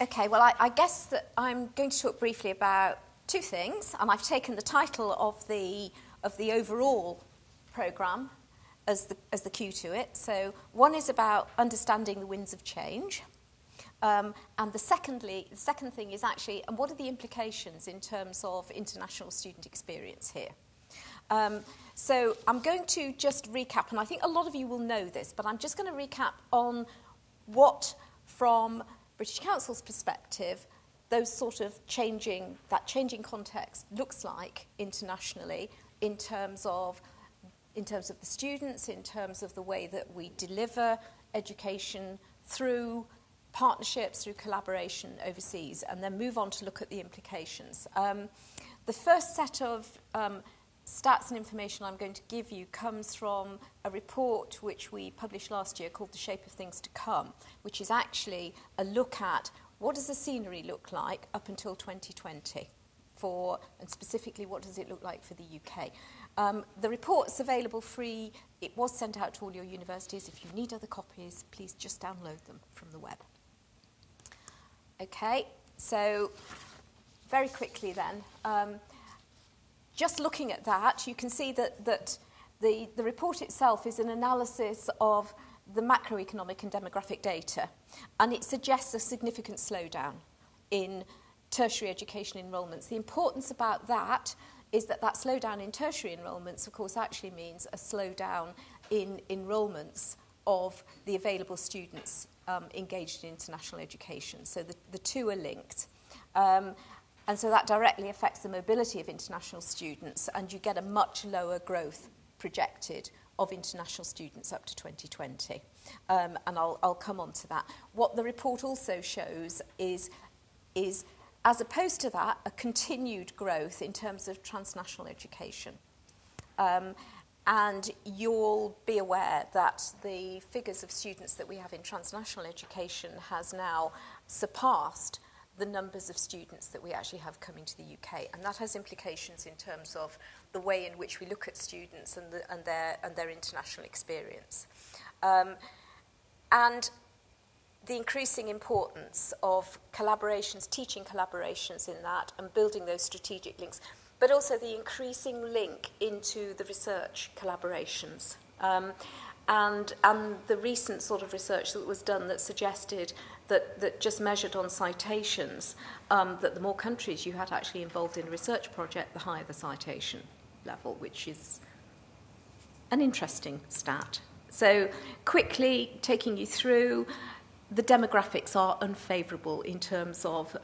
Okay, well, I guess that I'm going to talk briefly about two things, and I've taken the title of the overall programme as the cue to it. So one is about understanding the winds of change, and the second thing is actually, and what are the implications in terms of international student experience here? So I'm going to just recap, and I think a lot of you will know this, but I'm just going to recap on what, from British Council's perspective, those sort of changing context looks like internationally in terms of the students, in terms of the way that we deliver education through partnerships, through collaboration overseas, and then move on to look at the implications. The first set of stats and information I'm going to give you comes from a report which we published last year called The Shape of Things to Come, which is actually a look at what does the scenery look like up until 2020, and specifically what does it look like for the UK. The report's available free. It was sent out to all your universities. If you need other copies, please just download them from the web. Okay, so very quickly then, just looking at that, you can see that the report itself is an analysis of the macroeconomic and demographic data, and it suggests a significant slowdown in tertiary education enrolments. The importance about that is that slowdown in tertiary enrolments, of course, actually means a slowdown in enrolments of the available students engaged in international education. So the two are linked. And so that directly affects the mobility of international students, and you get a much lower growth projected of international students up to 2020. And I'll come on to that. What the report also shows is as opposed to that, a continued growth in terms of transnational education. And you'll be aware that the figures of students that we have in transnational education has now surpassed the numbers of students that we actually have coming to the UK, and that has implications in terms of the way in which we look at students and their international experience, and the increasing importance of collaborations, teaching collaborations in that, and building those strategic links, but also the increasing link into the research collaborations. And the recent sort of research that was done that suggested that just measured on citations, that the more countries you had actually involved in a research project, the higher the citation level, which is an interesting stat. So quickly taking you through, the demographics are unfavourable in terms of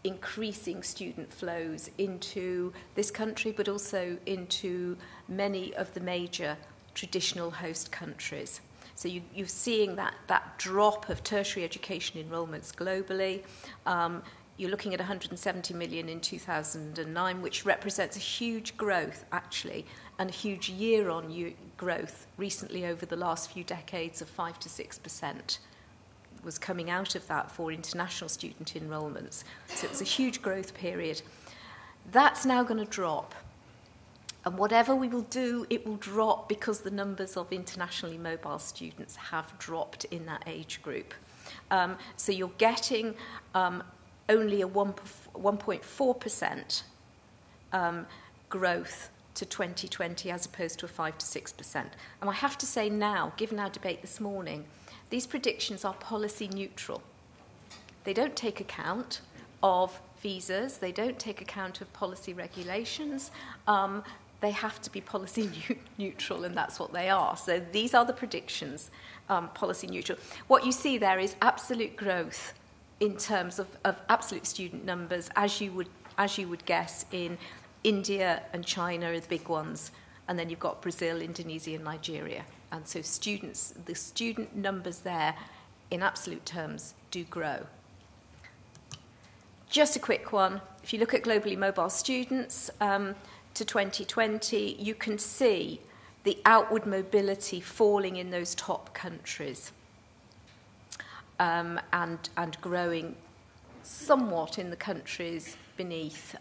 increasing student flows into this country, but also into many of the major traditional host countries. So you're seeing that drop of tertiary education enrolments globally. You're looking at 170 million in 2009, which represents a huge growth, actually, and a huge year-on-year growth recently over the last few decades of 5 to 6% was coming out of that for international student enrolments. So it was a huge growth period. That's now going to drop. And whatever we will do, it will drop because the numbers of internationally mobile students have dropped in that age group. So you're getting only a 1.4% growth to 2020 as opposed to a 5 to 6%. And I have to say now, given our debate this morning, these predictions are policy neutral. They don't take account of visas. They don't take account of policy regulations. They have to be policy neutral, and that's what they are. So these are the predictions, policy neutral. What you see there is absolute growth in terms of absolute student numbers, as you would guess in India and China are the big ones, and then you've got Brazil, Indonesia, and Nigeria. And so the student numbers there, in absolute terms, do grow. Just a quick one. If you look at globally mobile students, to 2020, you can see the outward mobility falling in those top countries and growing somewhat in the countries beneath.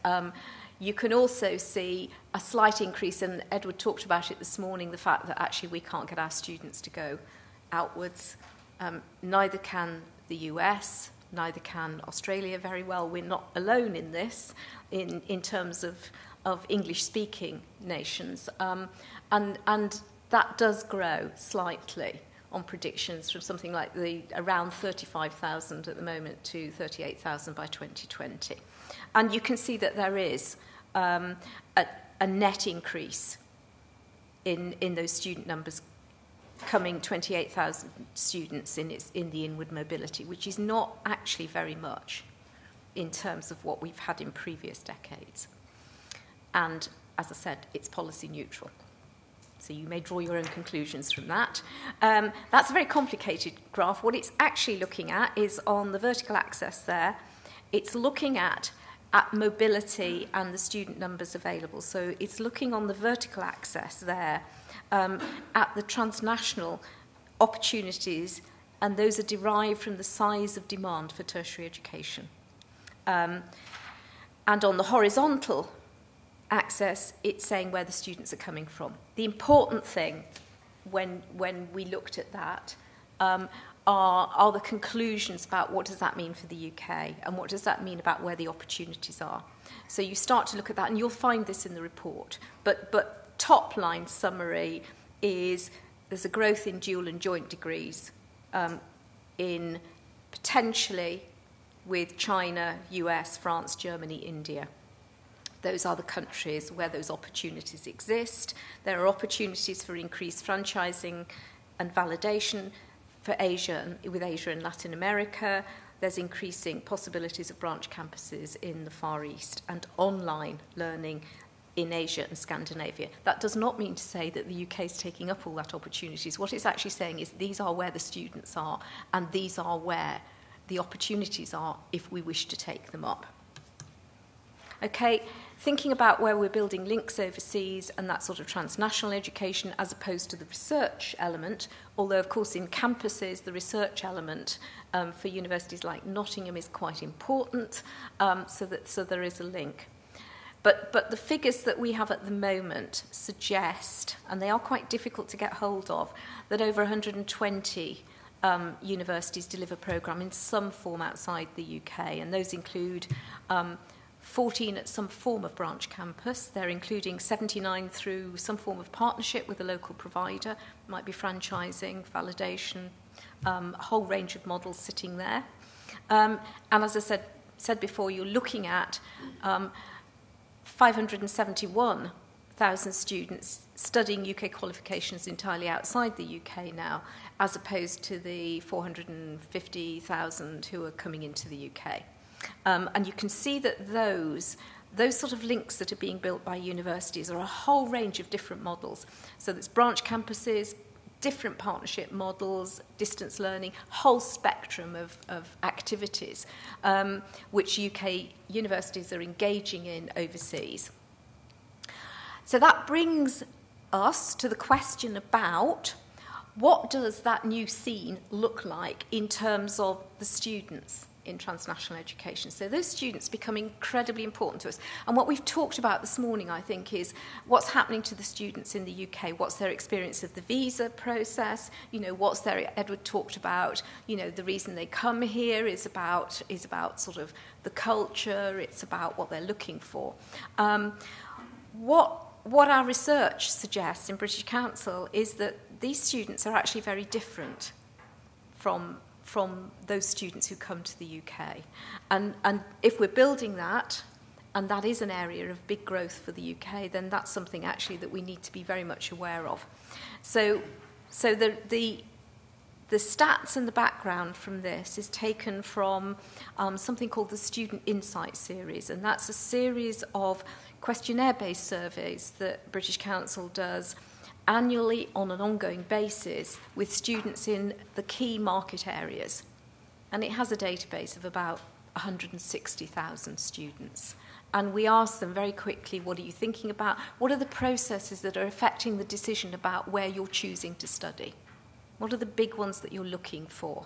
You can also see a slight increase, and Edward talked about it this morning, the fact that actually we can't get our students to go outwards. Neither can the US, Neither can Australia very well. We're not alone in this, in terms of English-speaking nations. And that does grow slightly on predictions from something like around 35,000 at the moment to 38,000 by 2020. And you can see that there is a net increase in those student numbers, coming 28,000 students in the inward mobility, which is not actually very much in terms of what we've had in previous decades. And as I said, it's policy neutral. So you may draw your own conclusions from that. That's a very complicated graph. What it's actually looking at is on the vertical axis there. It's looking at mobility and the student numbers available. So it's looking on the vertical axis there at the transnational opportunities, and those are derived from the size of demand for tertiary education. And on the horizontal axis, it's saying where the students are coming from. The important thing when we looked at that are the conclusions about what does that mean for the UK and what does that mean about where the opportunities are. So you start to look at that, and you'll find this in the report. But top line summary is there's a growth in dual and joint degrees in potentially with China, US, France, Germany, India. Those are the countries where those opportunities exist. There are opportunities for increased franchising and validation for Asia, with Asia and Latin America. There's increasing possibilities of branch campuses in the Far East and online learning in Asia and Scandinavia. That does not mean to say that the UK is taking up all that opportunities. What it's actually saying is these are where the students are, and these are where the opportunities are if we wish to take them up. Okay, thinking about where we're building links overseas and that sort of transnational education as opposed to the research element, although of course in campuses the research element for universities like Nottingham is quite important, so there is a link. But the figures that we have at the moment suggest, and they are quite difficult to get hold of, that over 120 universities deliver programme in some form outside the UK, and those include 14 at some form of branch campus. They're including 79 through some form of partnership with a local provider, might be franchising, validation, a whole range of models sitting there. And as I said before, you're looking at 571,000 students studying UK qualifications entirely outside the UK now, as opposed to the 450,000 who are coming into the UK. And you can see that those sort of links that are being built by universities are a whole range of different models. So there's branch campuses, different partnership models, distance learning, whole spectrum of activities which UK universities are engaging in overseas. So that brings us to the question about what does that new scene look like in terms of the students in transnational education. So those students become incredibly important to us. And what we've talked about this morning, I think, is what's happening to the students in the UK, what's their experience of the visa process, what's their, Edward talked about, the reason they come here is about sort of the culture, it's about what they're looking for. What our research suggests in British Council is that these students are actually very different from those students who come to the UK. And if we're building that, and that is an area of big growth for the UK, then that's something actually that we need to be very much aware of. So the stats and the background from this is taken from something called the Student Insight Series, and that's a series of questionnaire-based surveys that British Council does annually on an ongoing basis with students in the key market areas. And it has a database of about 160,000 students. And we ask them very quickly, what are you thinking about? What are the processes that are affecting the decision about where you're choosing to study? What are the big ones that you're looking for?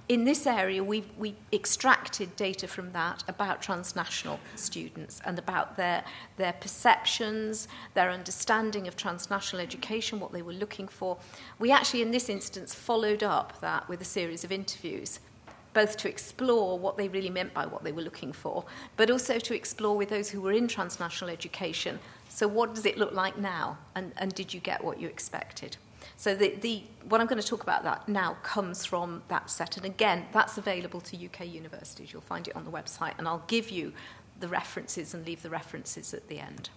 In this area, we extracted data from that about transnational students and about their perceptions, their understanding of transnational education, what they were looking for. We actually, in this instance, followed up that with a series of interviews both to explore what they really meant by what they were looking for, but also to explore with those who were in transnational education, so what does it look like now, and did you get what you expected? So what I'm going to talk about that now comes from that set, and again, that's available to UK universities. You'll find it on the website, and I'll give you the references and leave the references at the end.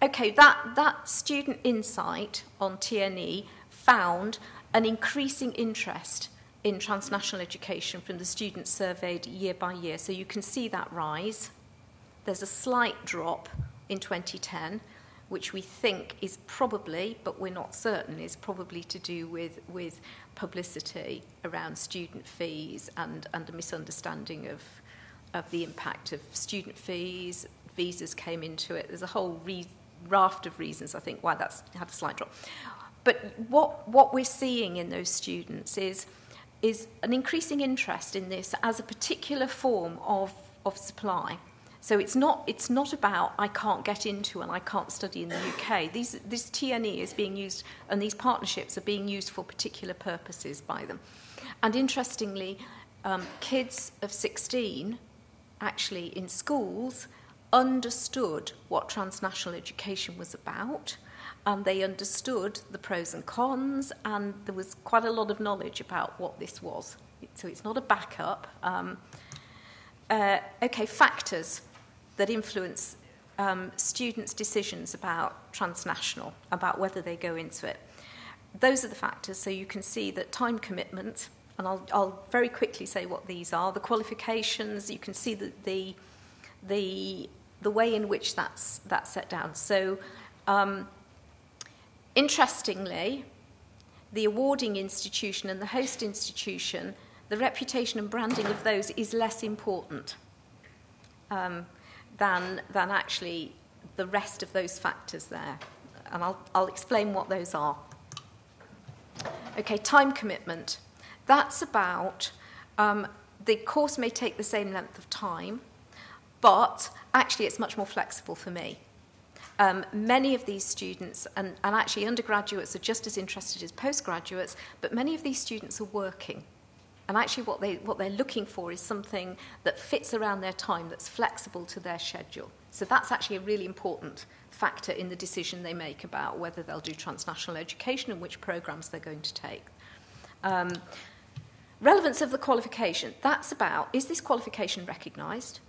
Okay, that student insight on TNE found an increasing interest in transnational education from the students surveyed year by year. So you can see that rise. There's a slight drop in 2010, which we think is probably, but we're not certain, is probably to do with publicity around student fees and a misunderstanding of the impact of student fees. Visas came into it. There's a whole raft of reasons, I think, why that's had a slight drop. But what we're seeing in those students is an increasing interest in this as a particular form of supply. So it's not about I can't get into and I can't study in the UK. This TNE is being used, and these partnerships are being used for particular purposes by them. And interestingly, kids of 16 actually in schools understood what transnational education was about, and they understood the pros and cons, and there was quite a lot of knowledge about what this was. So it's not a backup. Okay, factors that influence students' decisions about transnational, about whether they go into it. Those are the factors. So you can see that time commitment, and I'll very quickly say what these are. The qualifications, you can see the way in which that's set down. So interestingly, the awarding institution and the host institution, the reputation and branding of those is less important than actually the rest of those factors there. And I'll explain what those are. Okay, time commitment. That's about the course may take the same length of time, but actually it's much more flexible for me. Many of these students, and actually undergraduates are just as interested as postgraduates, but many of these students are working. And actually what they're looking for is something that fits around their time, that's flexible to their schedule. So that's actually a really important factor in the decision they make about whether they'll do transnational education and which programs they're going to take. Relevance of the qualification. That's about, is this qualification recognised?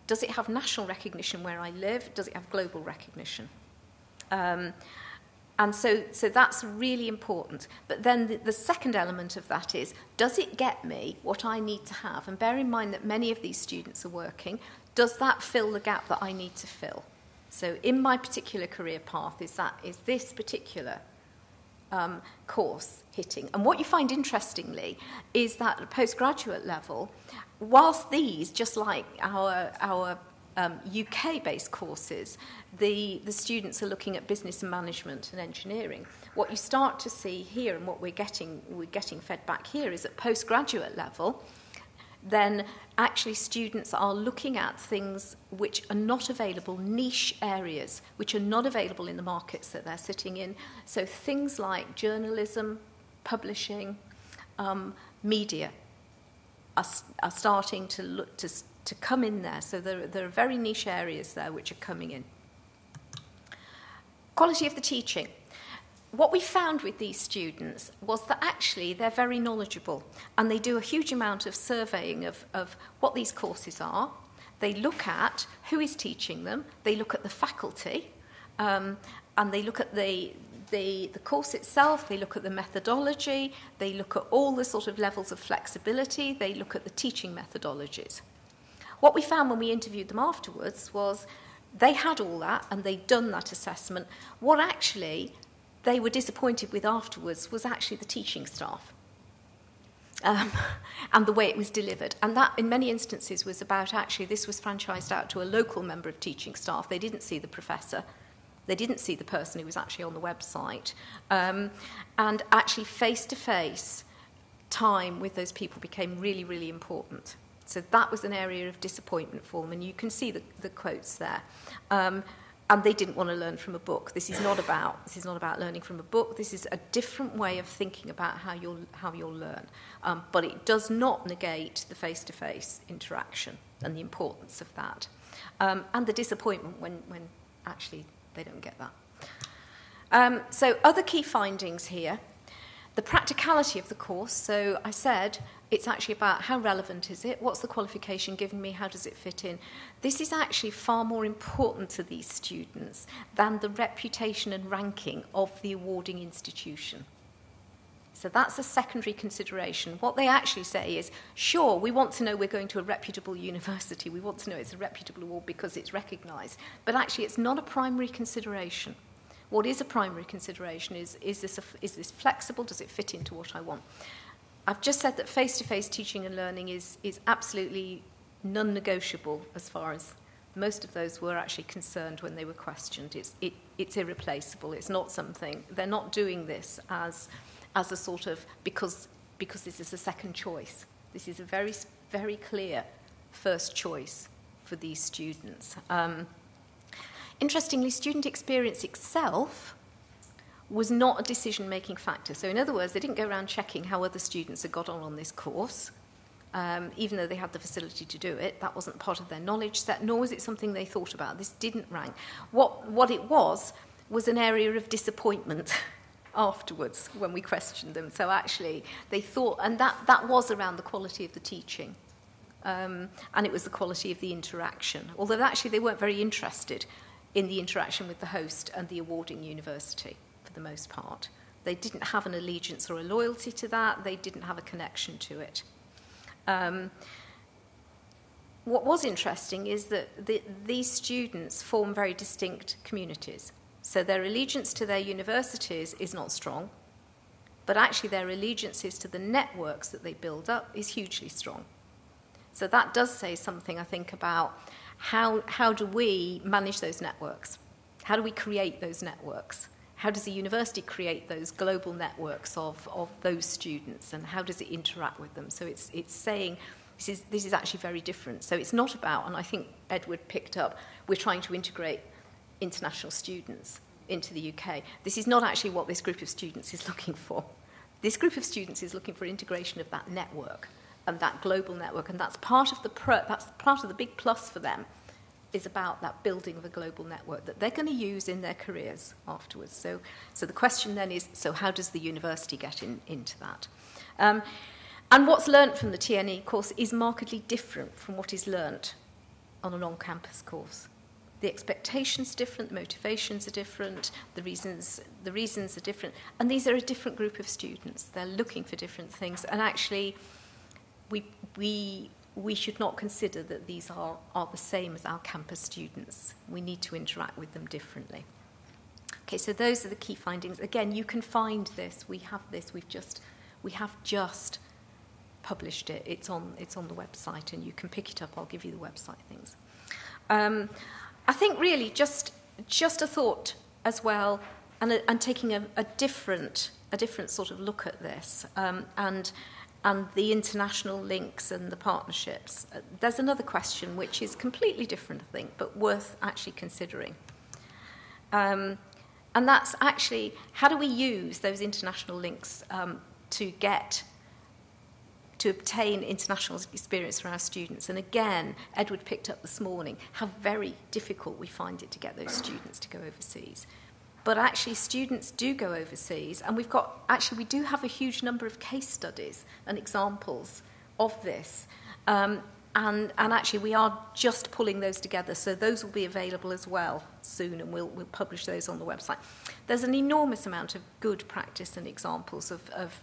Does it have national recognition where I live? Does it have global recognition? And so that's really important. But then the second element of that is, does it get me what I need to have? And bear in mind that many of these students are working. Does that fill the gap that I need to fill? So in my particular career path, is this particular course hitting? And what you find interestingly is that at a postgraduate level, whilst these, just like our UK-based courses, the students are looking at business and management and engineering. What you start to see here, and what we're getting fed back here, is at postgraduate level, then actually students are looking at things which are not available, niche areas, which are not available in the markets that they're sitting in. So things like journalism, publishing, media are starting to look to come in there. So there are very niche areas there which are coming in. Quality of the teaching. What we found with these students was that actually they're very knowledgeable, and they do a huge amount of surveying of what these courses are. They look at who is teaching them, they look at the faculty, and they look at the course itself, they look at the methodology, they look at all the sort of levels of flexibility, they look at the teaching methodologies. What we found when we interviewed them afterwards was they had all that and they'd done that assessment. What actually they were disappointed with afterwards was actually the teaching staff and the way it was delivered. And that, in many instances, was about actually this was franchised out to a local member of teaching staff. They didn't see the professor. They didn't see the person who was actually on the website. And actually face-to-face time with those people became really, really important. So that was an area of disappointment for them, and you can see the quotes there. and they didn't want to learn from a book. This is not about learning from a book. This is a different way of thinking about how you'll learn. But it does not negate the face-to-face interaction and the importance of that, and the disappointment when actually they don't get that. So other key findings here. The practicality of the course. So I said it's actually about how relevant is it? What's the qualification given me? How does it fit in? This is actually far more important to these students than the reputation and ranking of the awarding institution. So that's a secondary consideration. What they actually say is, sure, we want to know we're going to a reputable university. We want to know it's a reputable award because it's recognised. But actually, it's not a primary consideration. What is a primary consideration is this flexible? Does it fit into what I want? I've just said that face-to-face teaching and learning is absolutely non-negotiable as far as most of those were actually concerned when they were questioned. It's irreplaceable. It's not something. They're not doing this as a sort of because this is a second choice. This is a very, very clear first choice for these students. Interestingly, student experience itself was not a decision-making factor. So in other words, they didn't go around checking how other students had got on this course, even though they had the facility to do it. That wasn't part of their knowledge set, nor was it something they thought about. This didn't rank. What it was an area of disappointment afterwards when we questioned them. So actually, they thought, and that was around the quality of the teaching. And it was the quality of the interaction. Although actually they weren't very interested in the interaction with the host and the awarding university, for the most part. They didn't have an allegiance or a loyalty to that. They didn't have a connection to it. What was interesting is that these students form very distinct communities. So their allegiance to their universities is not strong, but actually their allegiances to the networks that they build up is hugely strong. So that does say something, I think, about how do we manage those networks? How do we create those networks? How does the university create those global networks of those students, and how does it interact with them? So it's saying this is actually very different. So it's not about, and I think Edward picked up, we're trying to integrate international students into the UK. This is not actually what this group of students is looking for. This group of students is looking for integration of that network and that global network, and that's part of the big plus for them, is about that building of a global network that they're going to use in their careers afterwards. So the question then is, so how does the university get into that? And what's learnt from the TNE course is markedly different from what is learnt on an on-campus course. The expectations are different, the motivations are different, the reasons are different, and these are a different group of students. They're looking for different things, and actually we should not consider that these are the same as our campus students. We need to interact with them differently. Okay, so those are the key findings. Again, you can find this. We have this. We have just published it. It's on the website, and you can pick it up. I'll give you the website things. I think really just a thought as well, and taking a different sort of look at this, and the international links and the partnerships. There's another question which is completely different, I think, but worth actually considering. And that's actually, how do we use those international links to obtain international experience for our students? And again, Edward picked up this morning how very difficult we find it to get those students to go overseas. But actually, students do go overseas, and we do have a huge number of case studies and examples of this. And actually, we are just pulling those together, so those will be available as well soon, and we'll publish those on the website. There's an enormous amount of good practice and examples of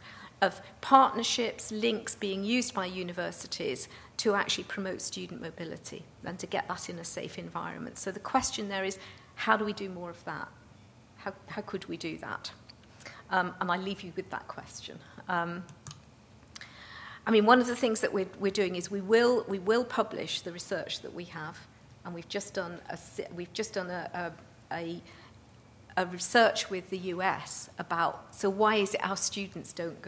partnerships, links being used by universities to actually promote student mobility and to get that in a safe environment. So the question there is, how do we do more of that? How could we do that? And I leave you with that question. I mean, one of the things that we're doing is we will publish the research that we have, and we've just done a research with the US about, so why is it our students won't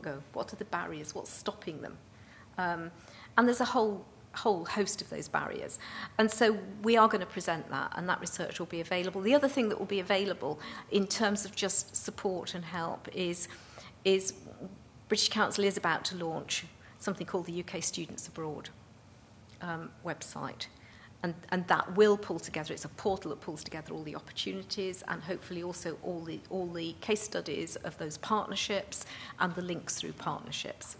go? What are the barriers? What's stopping them? And there's a whole whole host of those barriers. And so we are going to present that, and that research will be available. The other thing that will be available in terms of just support and help is British Council is about to launch something called the UK Students Abroad website. And that will pull together, it's a portal that pulls together all the opportunities and hopefully also all the case studies of those partnerships and the links through partnerships.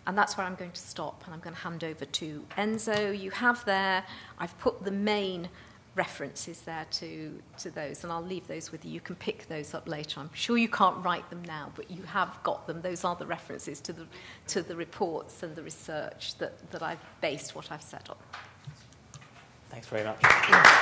And that's where I'm going to stop, and I'm going to hand over to Enzo. You have there, I've put the main references there to those, and I'll leave those with you. You can pick those up later. I'm sure you can't write them now, but you have got them. Those are the references to the reports and the research that I've based what I've said on. Thanks very much.